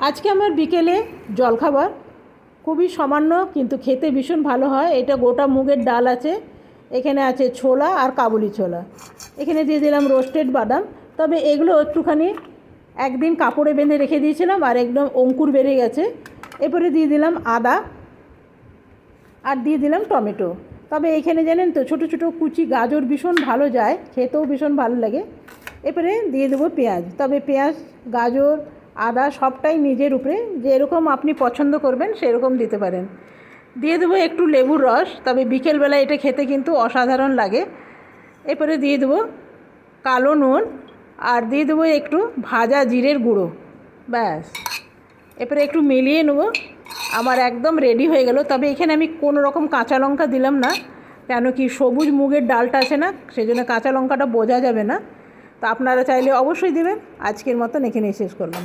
আজকে আমার বিকেলে জলখাবার খুবই সামান্য কিন্তু খেতে ভীষণ ভালো হয়। এটা গোটা মুগের ডাল আছে, এখানে আছে ছোলা আর কাবুলি ছোলা, এখানে দিয়ে দিলাম রোস্টেড বাদাম। তবে এগুলো একটুখানি একদিন কাপড়ে বেঁধে রেখে দিয়েছিলাম আর একদম অঙ্কুর বেরিয়ে গেছে। এরপরে দিয়ে দিলাম আদা আর দিয়ে দিলাম টমেটো। তবে এইখানে জানেন তো ছোটো ছোটো কুচি গাজর ভীষণ ভালো যায়, খেতেও ভীষণ ভালো লাগে। এরপরে দিয়ে দেবো পেঁয়াজ। তবে পেঁয়াজ, গাজর, আদা সবটাই নিজের উপরে, যেরকম আপনি পছন্দ করবেন সেরকম দিতে পারেন। দিয়ে দেবো একটু লেবুর রস, তবে বিকেলবেলা এটা খেতে কিন্তু অসাধারণ লাগে। এরপরে দিয়ে দেবো কালো নুন আর দিয়ে দেবো একটু ভাজা জিরের গুঁড়ো, ব্যাস। এরপরে একটু মিলিয়ে নেবো, আমার একদম রেডি হয়ে গেল। তবে এখানে আমি কোনো রকম কাঁচা লঙ্কা দিলাম না, কেন কি সবুজ মুগের ডালটা আছে না, সেই জন্য কাঁচা লঙ্কাটা বোঝা যাবে না। তো আপনারা চাইলে অবশ্যই দেবেন। আজকের মতন এখানেই শেষ করলাম।